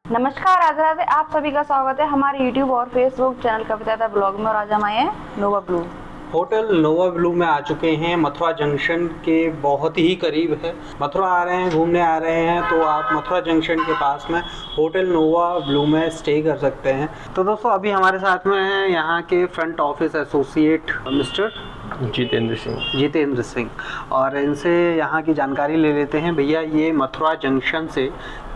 नमस्कार, राधे राधे। आप सभी का स्वागत है हमारे YouTube और Facebook चैनल कविता ब्लॉग में। और आज हम आए हैं नोवा ब्लू। होटल नोवा ब्लू में आ चुके हैं। मथुरा जंक्शन के बहुत ही करीब है। मथुरा आ रहे हैं, घूमने आ रहे हैं तो आप मथुरा जंक्शन के पास में होटल नोवा ब्लू में स्टे कर सकते हैं। तो दोस्तों अभी हमारे साथ में हैं यहाँ के front office associate mister Jitendra Singh, और इनसे यहाँ की जानकारी ले लेते हैं। भैया, ये मथुरा जंक्शन से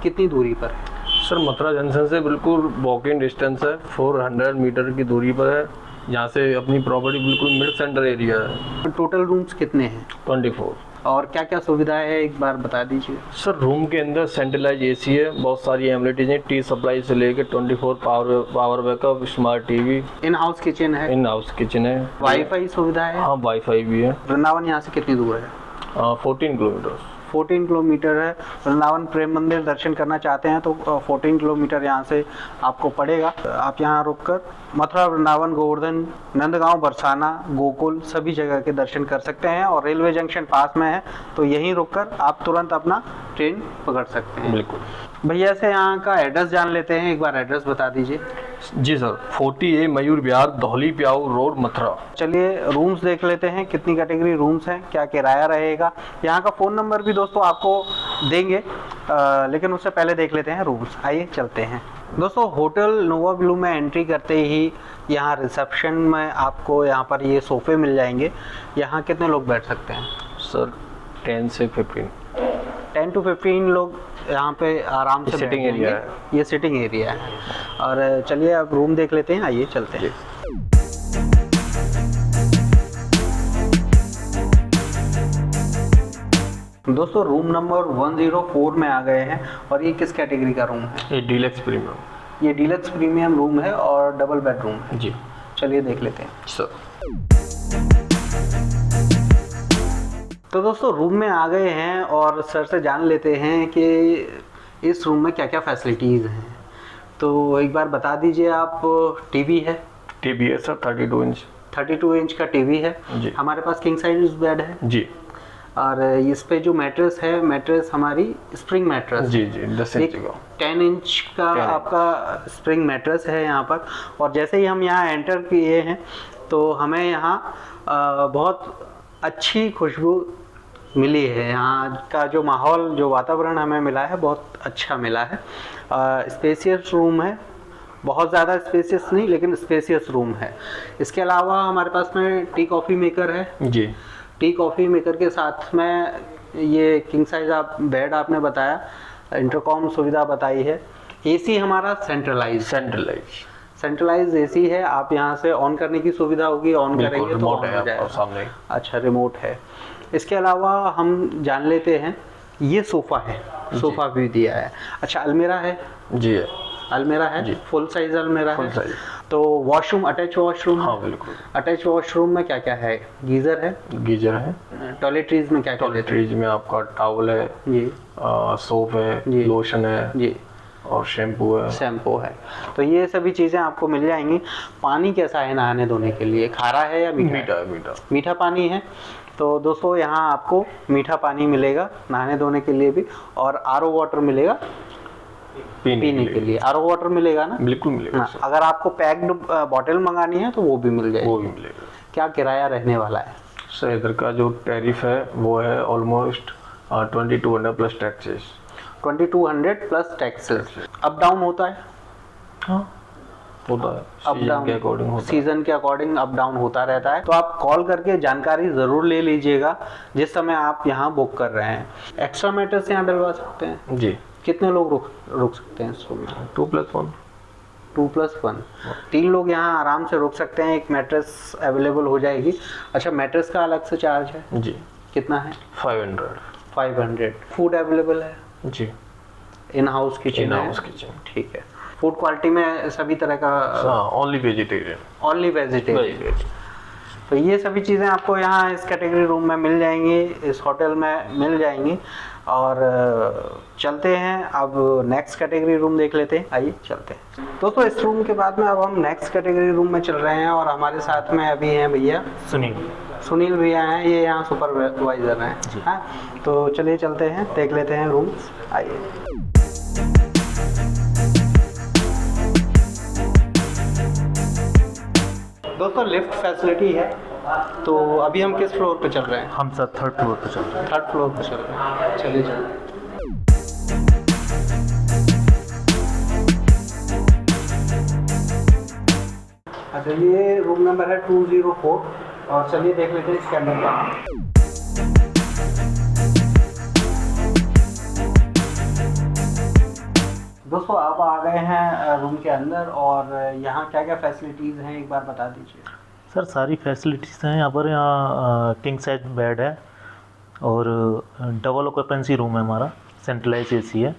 कितनी दूरी पर है? सर, मथुरा जंक्शन से बिल्कुल वॉकिंग डिस्टेंस है, 400 मीटर की दूरी पर है। यहाँ से अपनी प्रॉपर्टी बिल्कुल मिड सेंटर एरिया है। टोटल रूम्स कितने हैं? 24। और क्या क्या सुविधाएं है एक बार बता दीजिए। सर, रूम के अंदर सेंट्रलाइज एसी है, बहुत सारी एमिनिटीज हैं, टी सप्लाई से लेकर 24 पावर बैकअप, स्मार्ट टीवी, इन हाउस किचन है। इन हाउस किचन है, वाईफाई सुविधा है। हाँ, वाईफाई भी है। वृंदावन यहाँ से कितनी दूर है? 14 किलोमीटर। 14 किलोमीटर है। वृंदावन प्रेम मंदिर दर्शन करना चाहते हैं तो 14 किलोमीटर यहाँ से आपको पड़ेगा। आप यहाँ रुककर मथुरा, वृंदावन, गोवर्धन, नंदगांव, बरसाना, गोकुल सभी जगह के दर्शन कर सकते हैं। और रेलवे जंक्शन पास में है तो यहीं रुककर आप तुरंत अपना ट्रेन पकड़ सकते हैं। बिल्कुल। भैया से यहाँ का एड्रेस जान लेते हैं, एक बार एड्रेस बता दीजिए। जी sir, 40A Mayur Vihar, Dhauli प्याऊ road, Mathura. चलिए रूम्स देख लेते हैं, कितनी कैटेगरी रूम्स हैं, क्या किराया रहेगा। यहाँ का फ़ोन नंबर भी दोस्तों आपको देंगे, लेकिन उससे पहले देख लेते हैं रूम्स। आइए चलते हैं। दोस्तों, होटल नोवा ब्लू में एंट्री करते ही यहाँ रिसेप्शन में आपको यहाँ पर ये सोफ़े मिल जाएंगे। यहाँ कितने लोग बैठ सकते हैं? सर, 10 से 15। 10 to 15 लोग यहाँ पे आराम से सिटिंग एरिया है। ये सिटिंग एरिया है। और चलिए अब रूम देख लेते हैं, आइए चलते हैं। दोस्तों, रूम नंबर 104 में आ गए हैं। और ये किस कैटेगरी का रूम है? ये डीलक्स प्रीमियम। ये डीलक्स प्रीमियम रूम है और डबल बेडरूम है। जी। चलिए देख लेते हैं सर। तो दोस्तों रूम में आ गए हैं और सर से जान लेते हैं कि इस रूम में क्या क्या फैसिलिटीज़ हैं। तो एक बार बता दीजिए आप। टीवी है? टीवी है सर, 32 इंच। 32 इंच का टीवी है जी। हमारे पास। किंग साइज बेड है जी। और इस पे जो मैट्रेस है, मैट्रेस हमारी स्प्रिंग मैट्रेस। जी जी, 10 इंच का 10 इंच का आपका स्प्रिंग मैट्रेस है यहाँ पर। और जैसे ही हम यहाँ एंटर किए हैं तो हमें यहाँ बहुत अच्छी खुशबू मिली है। यहाँ का जो माहौल, जो वातावरण हमें मिला है, बहुत अच्छा मिला है। स्पेसियस रूम है, बहुत ज़्यादा स्पेसियस नहीं लेकिन स्पेसियस रूम है। इसके अलावा हमारे पास में टी कॉफ़ी मेकर है। जी। टी कॉफ़ी मेकर के साथ में ये किंग साइज आप बेड आपने बताया, इंटरकॉम सुविधा बताई है। एसी हमारा सेंट्रलाइज एसी है। आप यहाँ से ऑन करने की सुविधा होगी, ऑन करेंगे तो ऑन हो जाएगा। सामने। अच्छा, रिमोट है। इसके अलावा हम जान लेते हैं, ये सोफ़ा है, सोफ़ा भी दिया है। अच्छा, अलमीरा है? जी है। अलमीरा है जी। फुल साइज अलमीरा है। Full size. तो वॉशरूम, अटैच वॉशरूम? हाँ बिल्कुल। अटैच वॉशरूम में क्या क्या है? गीजर है? गीजर है। टॉयलेटरीज में क्या क्या? टॉयलेटरीज में आपका टॉवल है जी, सोप है जी, लोशन है जी, और शैम्पू है। तो ये सभी चीज़ें आपको मिल जाएंगी। पानी कैसा है नहाने धोने के लिए? खारा है या मीठा? मीठा पानी है। तो दोस्तों यहाँ आपको मीठा पानी मिलेगा नहाने धोने के लिए भी, और आरओ वाटर मिलेगा पीने के लिए। आरओ वाटर मिलेगा ना? बिल्कुल मिलेगा। हाँ, अगर आपको पैक्ड बॉटल मंगानी है तो वो भी मिल जाएगी। क्या किराया रहने वाला है? सर, इधर का जो टैरिफ है वो है almost 2200 plus taxes. 2200 plus taxes. Up down होता है? हाँ होता है, सीजन के अकॉर्डिंग होता है। सीजन के अकॉर्डिंग अप डाउन होता रहता है। तो आप कॉल करके जानकारी ज़रूर ले लीजिएगा जिस समय आप यहाँ बुक कर रहे हैं। एक्स्ट्रा मैट्रेस यहाँ डलवा सकते हैं जी। कितने लोग रुक सकते हैं इस रूम में? 2+1। 2+1 3 लोग यहाँ आराम से रुक सकते हैं। एक मैट्रेस अवेलेबल हो जाएगी। अच्छा, मैट्रेस का अलग से चार्ज है? जी। कितना है? 500। फूड अवेलेबल है? जी। In house kitchen? ठीक है। फूड क्वालिटी में सभी तरह का? Only vegetarian. तो ये सभी चीज़ें आपको यहाँ इस कैटेगरी रूम में मिल जाएंगी, इस होटल में मिल जाएंगी। और चलते हैं अब नेक्स्ट कैटेगरी रूम देख लेते हैं। आइए चलते हैं दोस्तों। इस रूम के बाद में अब हम नेक्स्ट कैटेगरी रूम में चल रहे हैं और हमारे साथ में अभी हैं भैया सुनील। सुनील भैया हैं, ये यहाँ सुपरवाइजर हैं जी। हाँ, तो चलिए चलते हैं, देख लेते हैं रूम, आइए। दोस्तों लिफ्ट फैसिलिटी है, तो अभी हम किस फ्लोर पे चल रहे हैं? हम सर 3rd फ्लोर पे चल रहे हैं। 3rd फ्लोर पे चल रहे हैं, चलिए चलिए। अच्छा, ये रूम नंबर है 204 और चलिए देख लेते हैं इसके अंदर क्या है। दोस्तों आप आ गए हैं रूम के अंदर और यहाँ क्या क्या फैसिलिटीज़ हैं एक बार बता दीजिए। सर सारी फैसिलिटीज़ हैं यहाँ पर। यहाँ किंग साइज बेड है और डबल ऑक्यूपेंसी रूम है हमारा, सेंट्रलाइज एसी है,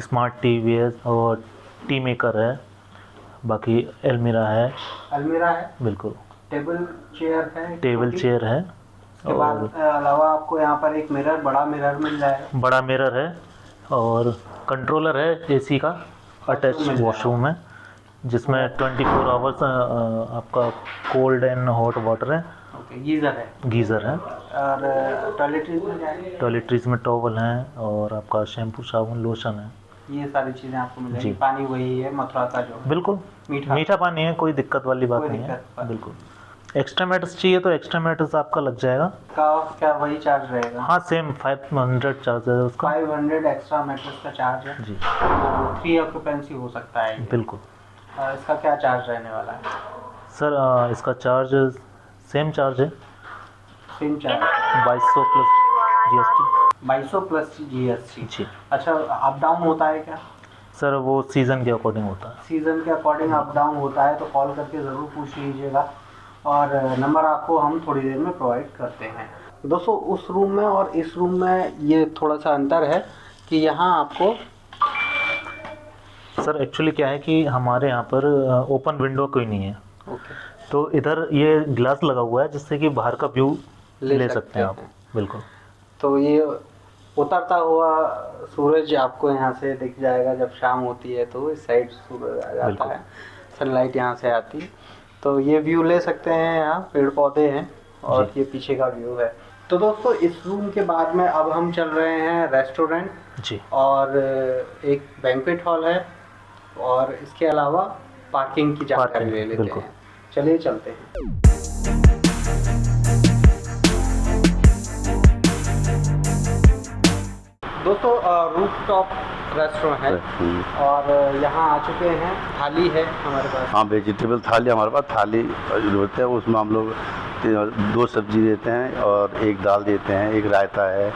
स्मार्ट टीवी है और टी मेकर है, बाकी अलमीरा है। अलमीरा है, बिल्कुल। टेबल चेयर है, टेबल चेयर है उसके बाद अलावा आपको यहाँ पर एक मिरर, बड़ा मिरर मिल जाएगा। बड़ा मिरर है और कंट्रोलर है एसी का, अटैच वॉशरूम है जिसमें 24 आवर्स आपका कोल्ड एंड हॉट वाटर है। ओके, गीज़र है। गीज़र है और टॉयलेटरीज में क्या है? टॉयलेटरीज में टॉवल हैं और आपका शैम्पू साबुन लोशन है। ये सारी चीज़ें आपको मिल जाएगी। जी। पानी वही है मथुरा का जो बिल्कुल मीठा पानी है, कोई दिक्कत वाली बात कोई नहीं है। दिक्कत बात। बिल्कुल। एक्स्ट्रा मैटर्स चाहिए तो एक्स्ट्रा मैटर्स आपका लग जाएगा। का क्या वही चार्ज रहेगा? हाँ सेम 500 चार्ज है उसका। 500 एक्स्ट्रा मैट्रेस का चार्ज है। जी 3 ऑक्यूपेंसी हो सकता है ये। बिल्कुल। इसका क्या चार्ज रहने वाला है? सर इसका चार्ज सेम चार्ज है, same charge 2200 plus GST। 2200 plus GST। जी। अच्छा, अप डाउन होता है क्या? सर वो सीज़न के अकॉर्डिंग होता है। सीज़न के अकॉर्डिंग अप डाउन होता है, तो कॉल करके ज़रूर पूछ लीजिएगा और नंबर आपको हम थोड़ी देर में प्रोवाइड करते हैं। दोस्तों उस रूम में और इस रूम में ये थोड़ा सा अंतर है कि यहाँ आपको सर एक्चुअली क्या है कि हमारे यहाँ पर ओपन विंडो कोई नहीं है, ओके तो इधर ये ग्लास लगा हुआ है जिससे कि बाहर का व्यू ले सकते हैं आप। बिल्कुल। तो ये उतरता हुआ सूरज आपको यहाँ से दिख जाएगा जब शाम होती है, तो इस साइड सूरज आ जाता है, सनलाइट यहाँ से आती है, तो ये व्यू ले सकते हैं। यहाँ पेड़ पौधे हैं और ये पीछे का व्यू है। तो दोस्तों इस रूम के बाद में अब हम चल रहे हैं रेस्टोरेंट जी। और एक बैंक्वेट हॉल है और इसके अलावा पार्किंग की जानकारी ले लेते हैं। चलिए चलते हैं। दोस्तों रूफ टॉप रेस्टोरेंट है और यहाँ आ चुके हैं। थाली है हमारे पास। हाँ वेजिटेबल थाली हमारे पास थाली होता है, उसमें हम लोग 2 सब्जी देते हैं और 1 दाल देते हैं, 1 रायता है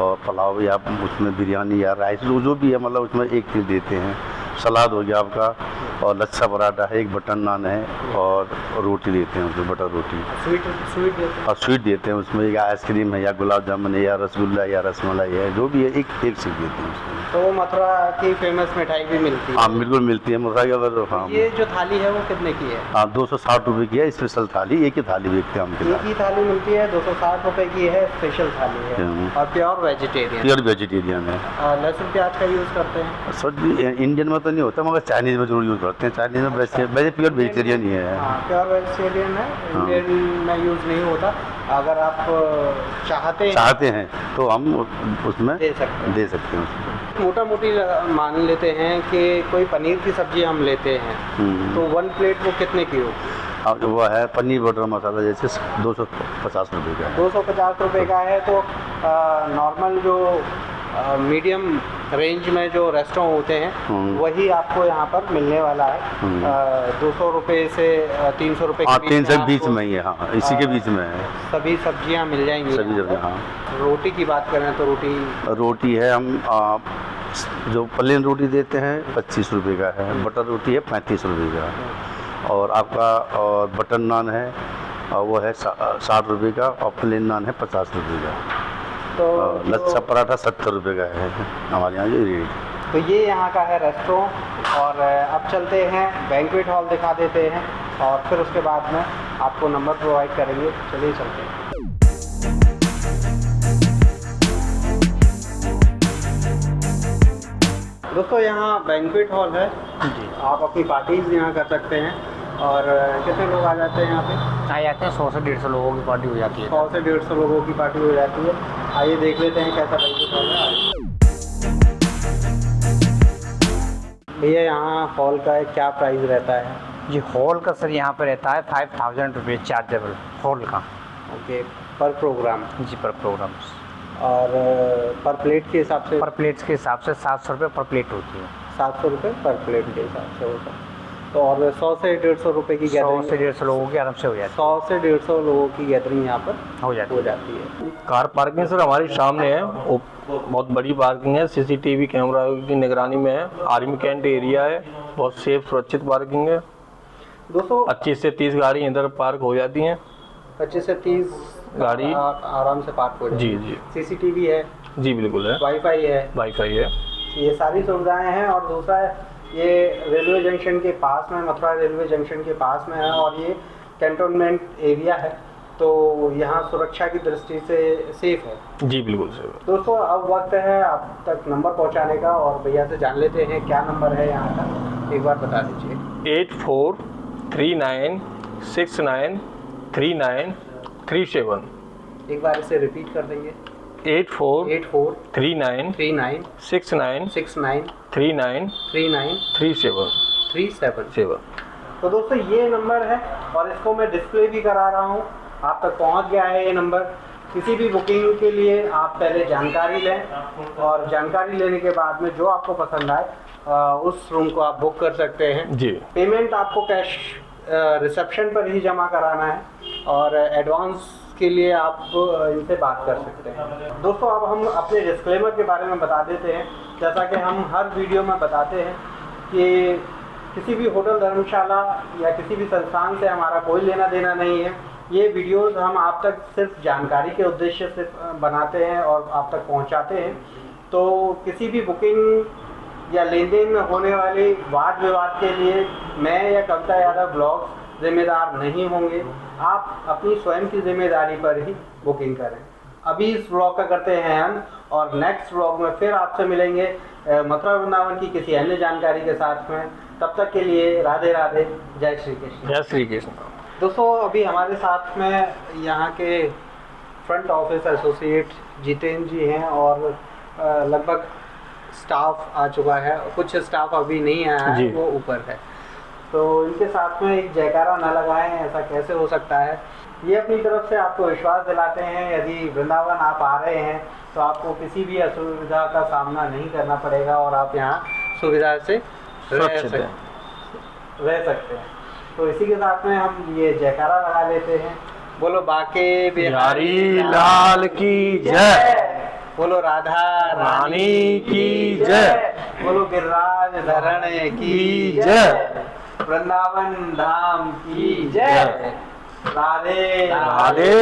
और पुलाव या उसमें बिरयानी या राइस जो भी है, मतलब उसमें 1 चीज़ देते हैं। सलाद हो गया आपका और लच्छा पराठा है, 1 बटर नान है और रोटी देते हैं उसमें, बटर रोटी। स्वीट देते हैं और स्वीट देते हैं उसमें, या आइसक्रीम है या गुलाब जामुन है या रसगुल्ला या रसमलाई है, जो भी है एक चीज़ देते हैं उसमें। तो मथुरा की फेमस मिठाई भी मिलती है? हाँ बिल्कुल मिलती है मथुरा की। अगर हाँ ये जो थाली है वो कितने की है? हाँ 260 रुपये की है स्पेशल थाली, एक ही थाली बेचते हैं हम के एक ही थाली मिलती है, 260 रुपए की है, स्पेशल थाली है और प्योर वेजिटेरियन। प्योर वेजिटेरियन है। लहसुन प्याज का यूज़ करते हैं? सर इंडियन में तो नहीं होता मगर चाइनीज़ में जरूर यूज़ करते हैं। चाइनीज़ में वैसे प्योर वेजिटेरियन ही है। हाँ प्योर वेजिटेरियन है, इंडियन में यूज़ नहीं होता। अगर आप चाहते हैं तो हम उसमें दे सकते हैं उसमें। मोटा मोटी मान लेते हैं कि कोई पनीर की सब्जी हम लेते हैं तो 1 प्लेट वो कितने की हो? अब वो है पनीर बटर मसाला जैसे 250 रुपये का है। 250 रुपये का है। तो नॉर्मल जो मीडियम रेंज में जो रेस्टोरेंट होते हैं वही आपको यहाँ पर मिलने वाला है। 200 रुपये से 300 रुपये हाँ 320 में ही है। हाँ इसी के बीच में है। सभी सब्जियाँ मिल जाएंगी। सभी सब्जियाँ हाँ। रोटी की बात करें तो रोटी है हम जो प्लेन रोटी देते हैं 25 रुपये का है, बटर रोटी है 35 रुपये का और आपका और बटर नान है और वो है 60 रुपये का और प्लेन नान है 50 रुपये का। तो लच्छा पराठा 70 रुपये का है हमारे यहाँ ये रेट। तो ये यहाँ का है रेस्टोरेंट और अब चलते हैं बैंक्वेट हॉल दिखा देते हैं और फिर उसके बाद में आपको नंबर प्रोवाइड करेंगे। चलिए चलते हैं। दोस्तों यहाँ बैंक्वेट हॉल है, आप अपनी पार्टीज यहाँ कर सकते हैं और कितने लोग आ जाते हैं यहाँ पे? आ जाते हैं 100 से 150 लोगों की पार्टी हो जाती है। 100 से 150 लोगों की पार्टी हो जाती है। आइए देख लेते हैं कैसा बैंक्वेट हॉल है। भैया यहाँ हॉल का क्या प्राइस रहता है? जी हॉल का सर यहाँ पर रहता है 5000 रुपये चार्जेबल हॉल का। ओके, पर प्रोग्राम? जी पर प्रोग्राम। और पर प्लेट के हिसाब से? पर प्लेट्स के हिसाब से 700 रुपये पर प्लेट होती है। 700 रुपये पर प्लेट के हिसाब से होता है। तो और 100 से 150 रुपये की 100 से 150 लोगों की आराम से हो जाती 100 से 150 लोगों की गैदरिंग यहाँ पर हो जाती है। कार पार्किंग सर हमारी सामने है, वो बहुत बड़ी पार्किंग है, सीसीटीवी कैमरा की निगरानी में है, आर्मी कैंट एरिया है, बहुत सेफ सुरक्षित पार्किंग है। दोस्तों 25 से 30 गाड़ी इधर पार्क हो जाती हैं। 25 से 30 गाड़ी आराम से पार्क हो जाती जी है। जी सीसीटीवी है? जी बिल्कुल है, वाईफाई है? वाईफाई है। ये सारी सुविधाएं हैं। और दूसरा ये रेलवे जंक्शन के पास में, मथुरा रेलवे जंक्शन के पास में है और ये कैंटोनमेंट एरिया है, तो यहाँ सुरक्षा की दृष्टि से सेफ है। जी बिल्कुल सेफ। दोस्तों अब वक्त है आप तक नंबर पहुँचाने का और भैया से जान लेते हैं क्या नंबर है यहाँ का, एक बार बता दीजिए। 8439693937। एक बार इसे रिपीट कर देंगे। 8439693937। तो दोस्तों ये नंबर है और इसको मैं डिस्प्ले भी करा रहा हूँ, आप तक पहुँच गया है ये नंबर। किसी भी बुकिंग के लिए आप पहले जानकारी लें और जानकारी लेने के बाद में जो आपको पसंद आए उस रूम को आप बुक कर सकते हैं। जी पेमेंट आपको कैश रिसेप्शन पर ही जमा कराना है और एडवांस के लिए आप इनसे बात कर सकते हैं। दोस्तों अब हम अपने डिस्क्लेमर के बारे में बता देते हैं। जैसा कि हम हर वीडियो में बताते हैं कि किसी भी होटल धर्मशाला या किसी भी संस्थान से हमारा कोई लेना देना नहीं है। ये वीडियोस हम आप तक सिर्फ जानकारी के उद्देश्य से बनाते हैं और आप तक पहुंचाते हैं। तो किसी भी बुकिंग या लेन देन में होने वाले वाद विवाद के लिए मैं या कविता यादव ब्लॉग जिम्मेदार नहीं होंगे। आप अपनी स्वयं की जिम्मेदारी पर ही बुकिंग करें। अभी इस ब्लॉग का करते हैं हम और नेक्स्ट ब्लॉग में फिर आपसे मिलेंगे मथुरा वृंदावन की किसी अन्य जानकारी के साथ में। तब तक के लिए राधे राधे, जय श्री कृष्ण। जय श्री कृष्ण। दोस्तों अभी हमारे साथ में यहाँ के फ्रंट ऑफिस एसोसिएट जितेंद्र जी हैं और लगभग स्टाफ आ चुका है, कुछ स्टाफ अभी नहीं आया है, वो ऊपर है। तो इनके साथ में एक जयकारा न लगाएं ऐसा कैसे हो सकता है। ये अपनी तरफ से आपको विश्वास दिलाते हैं यदि वृंदावन आप आ रहे हैं तो आपको किसी भी असुविधा का सामना नहीं करना पड़ेगा और आप यहाँ सुविधा से रह सकते हैं। तो इसी के साथ में हम ये जयकारा लगा लेते हैं। बोलो बाके बिहारी लाल की जय, बोलो राधा रानी की जय, बोलो गिरिराज धरण की जय, वृंदावन धाम की जय। राधे राधे।